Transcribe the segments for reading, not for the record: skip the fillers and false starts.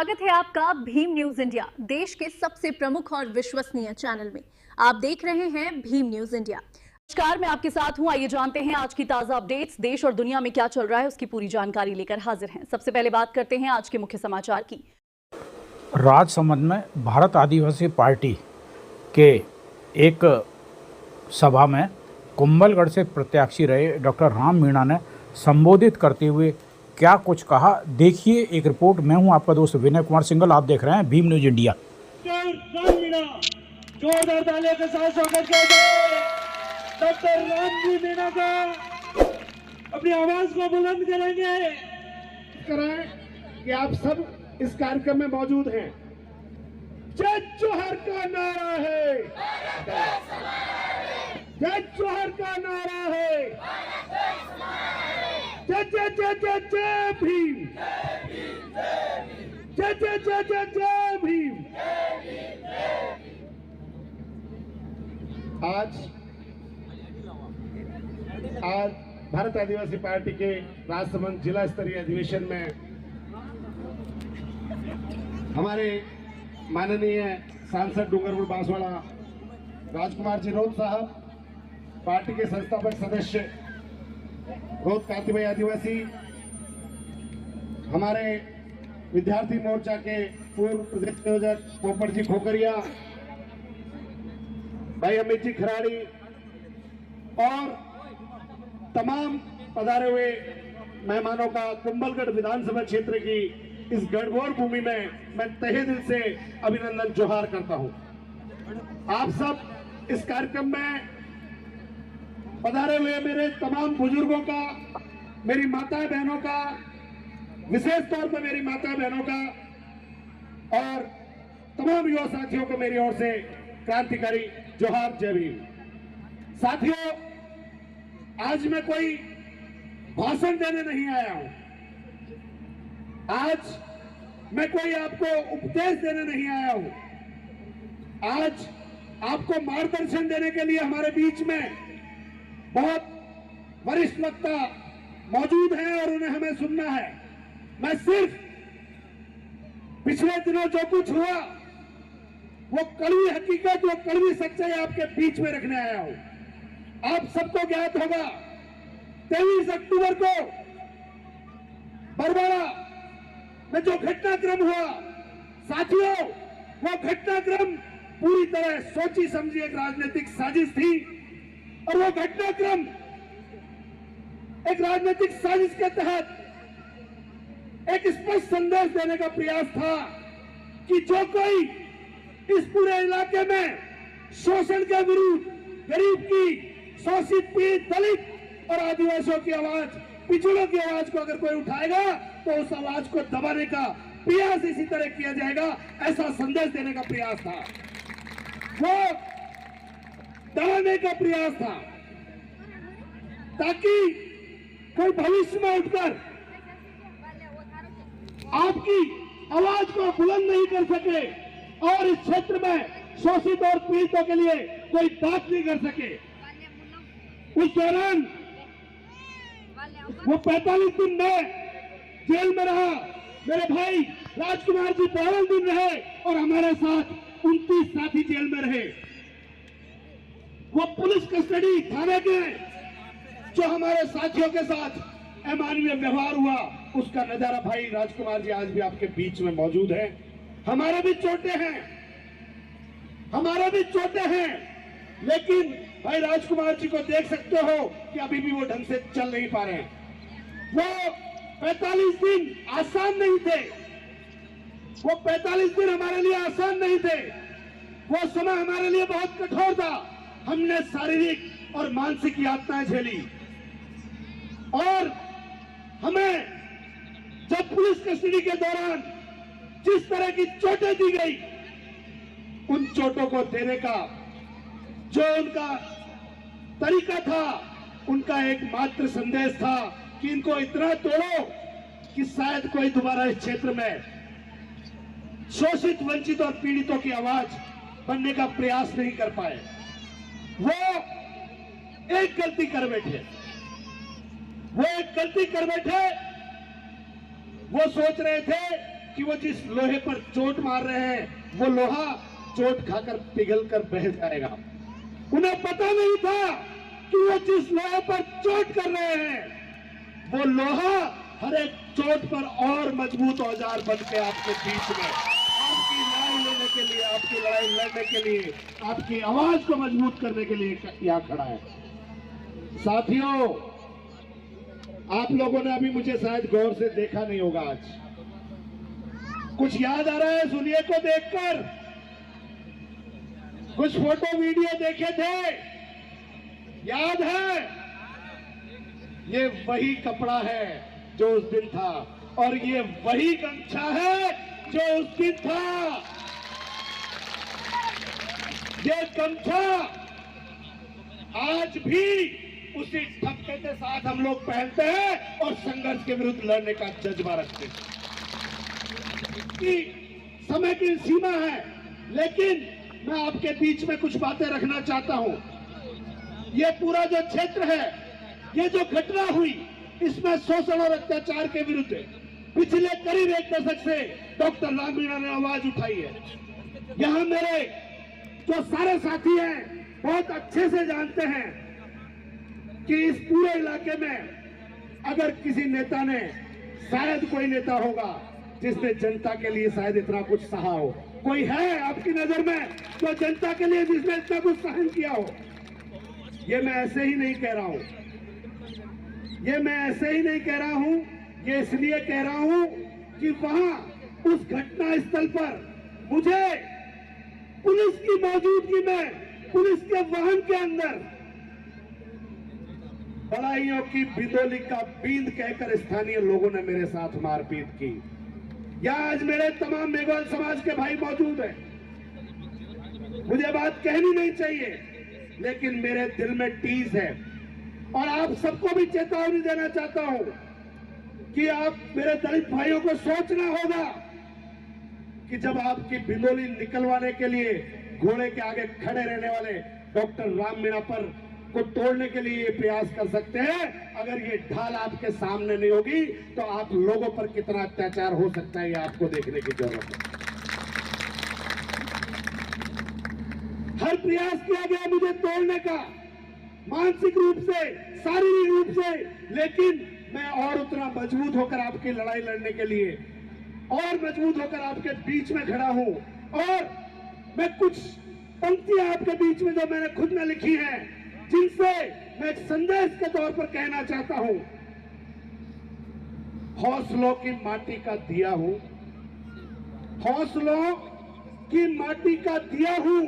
स्वागत है आपका भीम न्यूज इंडिया, देश के सबसे प्रमुख और विश्वसनीय चैनल में। आप देख रहे हैं भीम न्यूज इंडिया। नमस्कार, मैं आपके साथ हूं। आइए जानते हैं आज की ताजा अपडेट्स। देश और दुनिया में क्या चल रहा है उसकी पूरी जानकारी लेकर हाजिर हैं। सबसे पहले बात करते हैं आज के मुख्य समाचार की। राजसमंद में भारत आदिवासी पार्टी के एक सभा में कुंभलगढ़ से प्रत्याशी रहे डॉक्टर राम मीणा ने संबोधित करते हुए क्या कुछ कहा, देखिए एक रिपोर्ट। मैं हूं आपका दोस्त विनय कुमार सिंघल, आप देख रहे हैं भीम न्यूज इंडिया। राम मीणा, जोरदार तालियों के साथ स्वागत किया जाए। डॉक्टर राम जी मीणा का अपनी आवाज को बुलंद करेंगे कराएं कि आप सब इस कार्यक्रम में मौजूद हैं। जय जोहर का नारा है, जय जोहर का नारा है, जय जय जय जय जय भीम, जय जय जय जय जय भीम। आज भारत आदिवासी पार्टी के राजसमंद जिला स्तरीय अधिवेशन में हमारे माननीय सांसद डूंगरपुर बांसवाड़ा राजकुमार जी रोत साहब, पार्टी के संस्थापक सदस्य रोत कांति भाई आदिवासी, हमारे विद्यार्थी मोर्चा के पूर्व प्रदेश संयोजक पोपट जी खोकरिया, भाई अमित जी खराड़ी और तमाम पधारे हुए मेहमानों का कुंभलगढ़ विधानसभा क्षेत्र की इस गढ़बोर भूमि में मैं तहे दिल से अभिनंदन जोहार करता हूं। आप सब इस कार्यक्रम में पधारे हुए मेरे तमाम बुजुर्गों का, मेरी माता बहनों का, विशेष तौर पर मेरी माता बहनों का और तमाम युवा साथियों को मेरी ओर से क्रांतिकारी जोहार, जय भीम। साथियों, आज मैं कोई भाषण देने नहीं आया हूं, आज मैं कोई आपको उपदेश देने नहीं आया हूं। आज आपको मार्गदर्शन देने के लिए हमारे बीच में बहुत वरिष्ठ वक्ता मौजूद हैं और उन्हें हमें सुनना है। मैं सिर्फ पिछले दिनों जो कुछ हुआ वो कड़वी हकीकत, वो कड़वी सच्चाई आपके बीच में रखने आया हूं। आप सबको ज्ञात होगा 23 अक्टूबर को बरवाड़ा में जो घटनाक्रम हुआ, साथियों, वो घटनाक्रम पूरी तरह सोची समझी एक राजनीतिक साजिश थी और वो घटनाक्रम एक राजनीतिक साजिश के तहत एक स्पष्ट संदेश देने का प्रयास था कि जो कोई इस पूरे इलाके में शोषण के विरुद्ध गरीब की, शोषित, पीड़ित, दलित और आदिवासियों की आवाज, पिछड़ों की आवाज को अगर कोई उठाएगा तो उस आवाज को दबाने का प्रयास इसी तरह किया जाएगा, ऐसा संदेश देने का प्रयास था। वो दबाने का प्रयास था ताकि कोई भविष्य में उठकर आपकी आवाज को बुलंद नहीं कर सके और इस क्षेत्र में शोषित और पीड़ितों के लिए कोई बात नहीं कर सके। उस दौरान वो 45 दिन में जेल में रहा। मेरे भाई राजकुमार जी 52 दिन रहे और हमारे साथ 29 साथी जेल में रहे। वो पुलिस कस्टडी थाने के जो हमारे साथियों के साथ अमानवीय व्यवहार हुआ, उसका नजारा भाई राजकुमार जी आज भी आपके बीच में मौजूद है। हमारे भी चोटें हैं, हमारे भी चोटें हैं, लेकिन भाई राजकुमार जी को देख सकते हो कि अभी भी वो ढंग से चल नहीं पा रहे हैं। वो 45 दिन आसान नहीं थे, वो 45 दिन हमारे लिए आसान नहीं थे, वो समय हमारे लिए बहुत कठोर था। हमने शारीरिक और मानसिक यातनाएं झेली और हमें जब पुलिस कस्टडी के दौरान जिस तरह की चोटें दी गई, उन चोटों को देने का जो उनका तरीका था, उनका एकमात्र संदेश था कि इनको इतना तोड़ो कि शायद कोई दोबारा इस क्षेत्र में शोषित, वंचित और पीड़ितों की आवाज बनने का प्रयास नहीं कर पाए। वो एक गलती कर बैठे, वो सोच रहे थे कि वो जिस लोहे पर चोट मार रहे हैं वो लोहा चोट खाकर पिघल कर बह जाएगा। उन्हें पता नहीं था कि वो जिस लोहे पर चोट कर रहे हैं वो लोहा हर एक चोट पर और मजबूत औजार बन के आपके बीच में आपकी लड़ाई लेने के लिए, आपकी लड़ाई लड़ने के लिए, आपकी आवाज को मजबूत करने के लिए यहाँ खड़ा है। साथियों, आप लोगों ने अभी मुझे शायद गौर से देखा नहीं होगा। आज कुछ याद आ रहा है सुनिए को देखकर? कुछ फोटो वीडियो देखे थे, याद है? ये वही कपड़ा है जो उस दिन था और ये वही गमछा है जो उस दिन था। ये गमछा आज भी उसी ठप्पे के साथ हम लोग पहनते हैं और संघर्ष के विरुद्ध लड़ने का जज्बा रखते हैं। समय की सीमा है, लेकिन मैं आपके बीच में कुछ बातें रखना चाहता हूं। ये पूरा जो क्षेत्र है, ये जो घटना हुई, इसमें शोषण और अत्याचार के विरुद्ध पिछले करीब 1 दशक से डॉक्टर राम मीणा ने आवाज उठाई है। यहां मेरे जो सारे साथी हैं बहुत अच्छे से जानते हैं कि इस पूरे इलाके में अगर किसी नेता ने, शायद कोई नेता होगा जिसने जनता के लिए शायद इतना कुछ सहा हो, कोई है आपकी नजर में जो जनता के लिए जिसने इतना कुछ सहन किया हो? ये मैं ऐसे ही नहीं कह रहा हूं, ये मैं ऐसे ही नहीं कह रहा हूं, ये इसलिए कह रहा हूं कि वहां उस घटना स्थल पर मुझे पुलिस की मौजूदगी में, पुलिस के वाहन के अंदर बड़ाइयों की बिदोली का बींद कहकर स्थानीय लोगों ने मेरे साथ मारपीट की। यहां आज मेरे तमाम मेघवाल समाज के भाई मौजूद हैं। मुझे बात कहनी नहीं चाहिए, लेकिन मेरे दिल में टीस है और आप सबको भी चेतावनी देना चाहता हूं कि आप मेरे दलित भाइयों को सोचना होगा कि जब आपकी बिंदोली निकलवाने के लिए घोड़े के आगे खड़े रहने वाले डॉक्टर राम मीणा पर को तोड़ने के लिए ये प्रयास कर सकते हैं, अगर ये ढाल आपके सामने नहीं होगी तो आप लोगों पर कितना अत्याचार हो सकता है ये आपको देखने की जरूरत है। हर प्रयास किया गया मुझे तोड़ने का, मानसिक रूप से, शारीरिक रूप से, लेकिन मैं और उतना मजबूत होकर आपकी लड़ाई लड़ने के लिए और मजबूत होकर आपके बीच में खड़ा हूं। और मैं कुछ पंक्तियां आपके बीच में जो मैंने खुद में लिखी हैं, जिनसे मैं एक संदेश के तौर पर कहना चाहता हूं। हौसलों की माटी का दिया हूं, हौसलों की माटी का दिया हूं,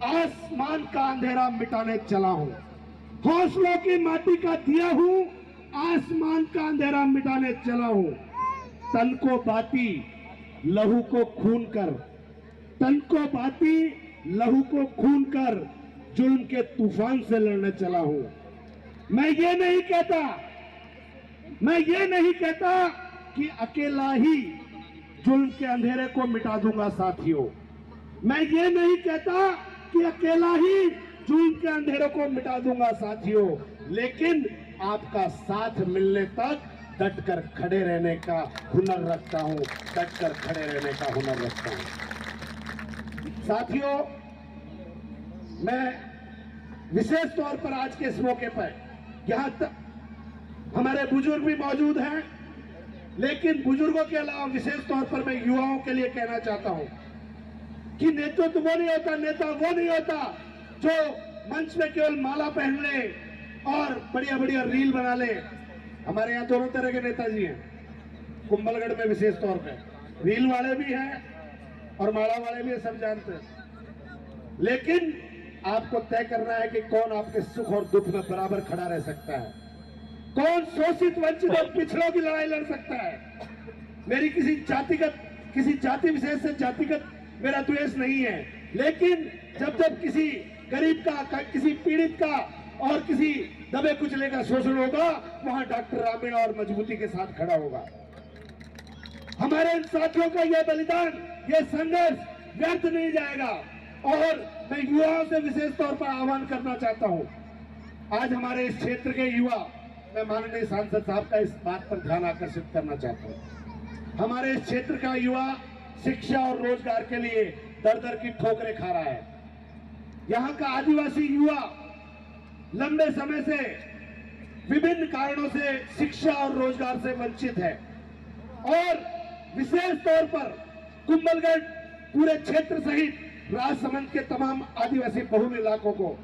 आसमान का अंधेरा मिटाने चला हूं। हौसलों की माटी का दिया हूं, आसमान का अंधेरा मिटाने चला हूं। तन को बाती लहू को खून कर, तन को बाती लहू को खून कर जुल्म के तूफान से लड़ने चला हूं। मैं ये नहीं कहता कि अकेला ही जुल्म के अंधेरे को मिटा दूंगा साथियों। मैं ये नहीं कहता कि अकेला ही जुल्म के अंधेरे को मिटा दूंगा साथियों, लेकिन आपका साथ मिलने तक डट कर खड़े रहने का हुनर रखता हूं, डट कर खड़े रहने का हुनर रखता हूं। साथियों, मैं विशेष तौर पर आज के इस मौके पर, यहां तक हमारे बुजुर्ग भी मौजूद हैं, लेकिन बुजुर्गों के अलावा विशेष तौर पर मैं युवाओं के लिए कहना चाहता हूं कि नेतृत्व वो नहीं होता, नेता वो नहीं होता जो मंच में केवल माला पहन ले और बढ़िया बढ़िया रील बना ले। हमारे यहाँ दोनों तरह के नेताजी हैं, कुंभलगढ़ में विशेष तौर पर रील वाले भी हैं और माला वाले भी हैं, सब जानते हैं। लेकिन आपको तय करना है कि कौन आपके सुख और दुख में बराबर खड़ा रह सकता है, कौन शोषित, वंचित और पिछड़ों की लड़ाई लड़ सकता है। मेरी किसी जाति विशेष से जातिगत मेरा द्वेष नहीं है, लेकिन जब किसी गरीब का, किसी पीड़ित का और किसी दबे कुचले का शोषण होगा, वहां डॉक्टर राम मीणा और मजबूती के साथ खड़ा होगा। हमारे इन साथियों का यह बलिदान, यह संघर्ष व्यर्थ नहीं जाएगा। और मैं युवाओं से विशेष तौर पर आह्वान करना चाहता हूं। आज हमारे इस क्षेत्र के युवा, मैं माननीय सांसद साहब का इस बात पर ध्यान आकर्षित करना चाहता हूं, हमारे इस क्षेत्र का युवा शिक्षा और रोजगार के लिए दर दर की ठोकरें खा रहा है। यहाँ का आदिवासी युवा लंबे समय से विभिन्न कारणों से शिक्षा और रोजगार से वंचित है और विशेष तौर पर कुंभलगढ़ पूरे क्षेत्र सहित राजसमंद के तमाम आदिवासी बहुल इलाकों को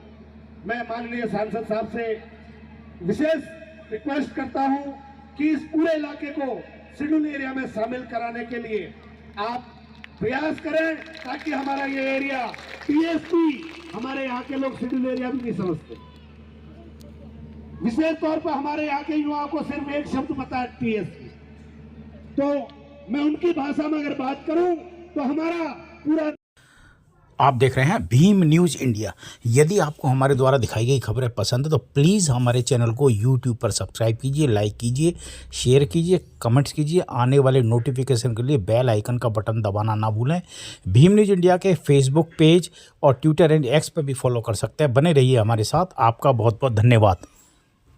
मैं माननीय सांसद साहब से विशेष रिक्वेस्ट करता हूं कि इस पूरे इलाके को शेड्यूल एरिया में शामिल कराने के लिए आप प्रयास करें, ताकि हमारा ये एरिया टीएसपी, हमारे यहाँ के लोग शेड्यूल एरिया भी नहीं समझते। विशेष तौर पर हमारे यहाँ के युवाओं को सिर्फ एक शब्द पता है, टीएसपी। तो मैं उनकी भाषा में अगर बात करूं तो हमारा पूरा। आप देख रहे हैं भीम न्यूज़ इंडिया। यदि आपको हमारे द्वारा दिखाई गई खबरें पसंद है तो प्लीज़ हमारे चैनल को यूट्यूब पर सब्सक्राइब कीजिए, लाइक कीजिए, शेयर कीजिए, कमेंट्स कीजिए। आने वाले नोटिफिकेशन के लिए बेल आइकन का बटन दबाना ना भूलें। भीम न्यूज़ इंडिया के फेसबुक पेज और ट्विटर एंड एक्स पर भी फॉलो कर सकते हैं। बने रहिए हमारे साथ। आपका बहुत बहुत धन्यवाद।